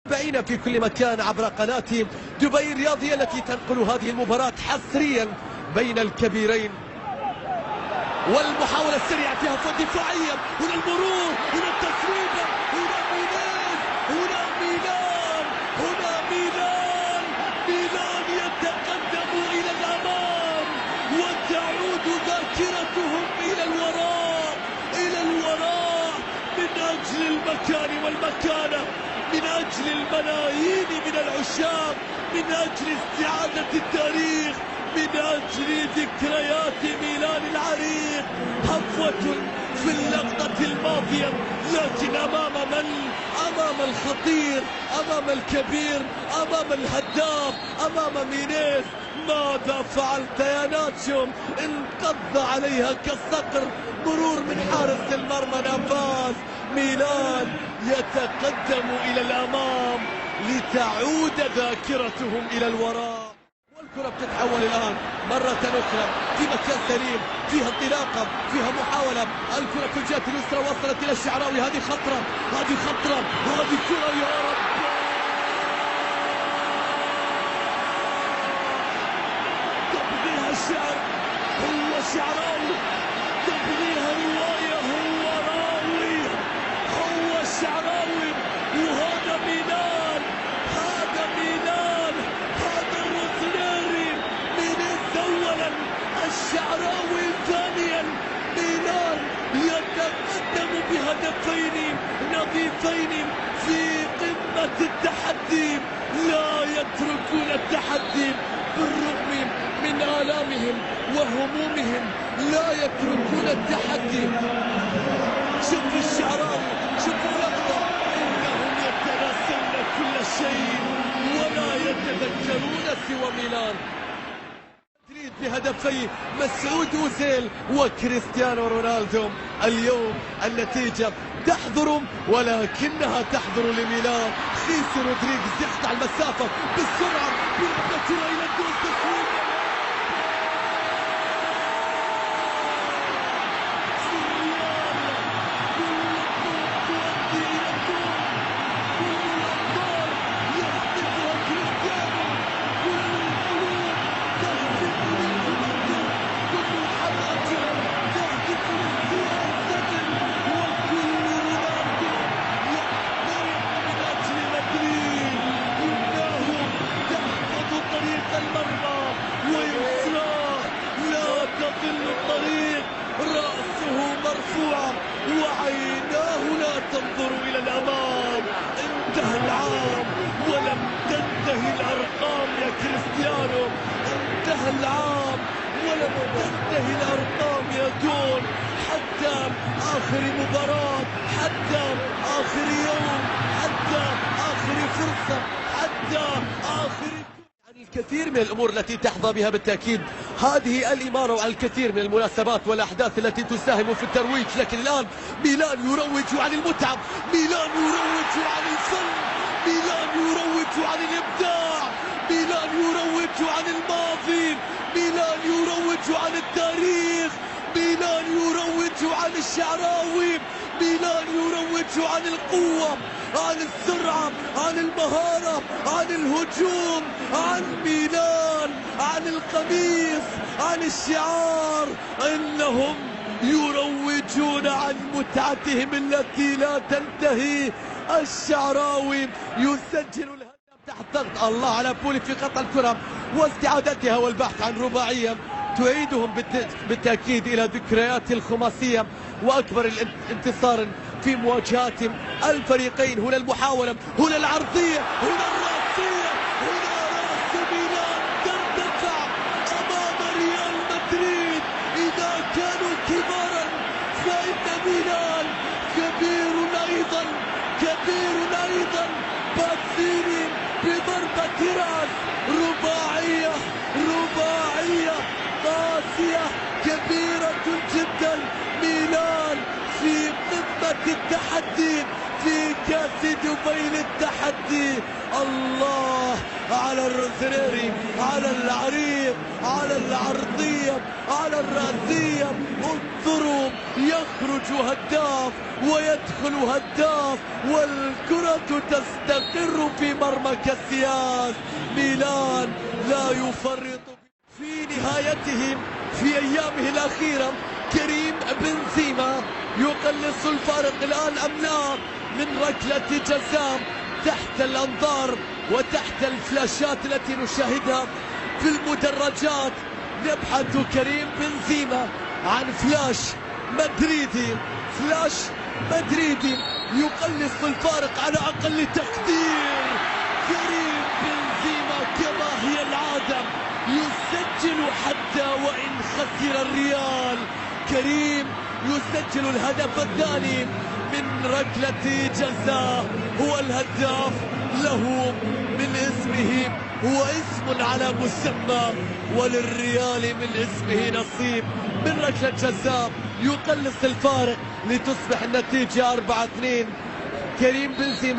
متابعين في كل مكان عبر قناة دبي الرياضية التي تنقل هذه المباراة حصريا بين الكبيرين. والمحاولة السريعة فيها فوق دفاعيا، هنا المرور، هنا التسويبة، هنا ميلان، هنا ميلان، هنا ميلان، ميلان يتقدم إلى الأمام وتعود ذاكرتهم إلى الوراء، إلى الوراء من أجل المكان والمكانة، من أجل الملايين من العشاق، من أجل استعادة التاريخ، من أجل ذكريات ميلان العريق. هفوة في اللقطة الماضية، لكن أمام من؟ أمام الخطير، أمام الكبير، أمام الهداف، أمام مينيز. ماذا فعلت يا ناتشو؟ انقض عليها كالصقر، مرور من حارس المرمى نافاس. ميلان يتقدم إلى الأمام لتعود ذاكرتهم إلى الوراء. والكرة بتتحول الآن مرة أخرى في مكان سليم، فيها انطلاقة، فيها محاولة. الكرة في الجهة اليسرى وصلت إلى الشعراوي، هذه خطرة، هذه خطرة، هذه كرة يا رب. تبنيها الشعر، هو شعراوي، تبنيها رواية، هو راوي، هو الشعراوي. وهذا ميلان، هذا ميلان، هذا الروزناري. مينيز أولا، الشعراوي ثانيا. ميلان يتقدم بهدفين نظيفين في قمة التحدي، لا يتركون التحدي بالرغم من آلامهم وهمومهم، لا يتركون التحدي. شوف الشعراوي، شوفوا لقطة، إنهم يتناسون كل شيء ولا يتذكرون سوى ميلان. مدريد بهدفي مسعود أوزيل وكريستيانو رونالدو. اليوم النتيجة تحضر ولكنها تحضر لميلان. خيسو رودريغيز يقطع المسافة بالسرعة، بالكرة إلى الدور، تسويق مرفوعة وعيناه لا تنظر إلى الأمام. انتهى العام ولم تنتهي الأرقام يا كريستيانو، انتهى العام ولم تنتهي الأرقام يا جون. حتى آخر مباراة، حتى آخر يوم، حتى آخر فرصة، حتى آخر الكثير من الأمور التي تحظى بها بالتأكيد هذه الإمارة، وعلى الكثير من المناسبات والأحداث التي تساهم في الترويج. لكن الآن ميلان يروج عن المتعة، ميلان يروج عن الفن، ميلان يروج عن الإبداع، ميلان يروج عن الماضي، ميلان يروج عن التاريخ، ميلان يروج عن الشعراوي، ميلان يروج عن القوة، عن السرعة، عن المهارة، عن الهجوم، عن ميلان، عن القميص، عن الشعار. إنهم يروجون عن متعتهم التي لا تنتهي. الشعراوي يسجل الهدف تحت ضغط. الله على بولي في قطع الكرة واستعادتها والبحث عن رباعية تعيدهم بالتأكيد إلى ذكريات الخماسية وأكبر انتصار في مواجهات الفريقين. هنا المحاولة، هنا العرضية، هنا الرأسية، هنا رأس ميلان ترتفع أمام ريال مدريد. إذا كانوا كبارا فإن ميلان كبير أيضا، كبير أيضا. باتسيني بضربة رأس، رباعية، رباعية قاسية كبيرة جدا. ميلان في قمة التحدي، في كأس دبي للتحدي. الله على الروزريري، على العريض، على العرضية، على الرأسية. انظروا، يخرج هداف ويدخل هداف، والكرة تستقر في مرمى كاسياس. ميلان لا يفرط في نهايته في أيامه الأخيرة. كريم بنزيما يقلص الفارق الآن أم لا من ركلة جزاء تحت الأنظار وتحت الفلاشات التي نشاهدها في المدرجات. يبحث كريم بنزيما عن فلاش مدريدي، فلاش مدريدي يقلص الفارق على أقل تقدير. كريم بنزيما كما هي العادة يسجل حتى وإن خسر الريال. كريم يسجل الهدف الثاني من ركلة جزاء، هو الهداف له من اسمه، هو اسم على مسمى، وللريال من اسمه نصيب من ركلة جزاء يقلص الفارق لتصبح النتيجة 4-2. كريم بنزيما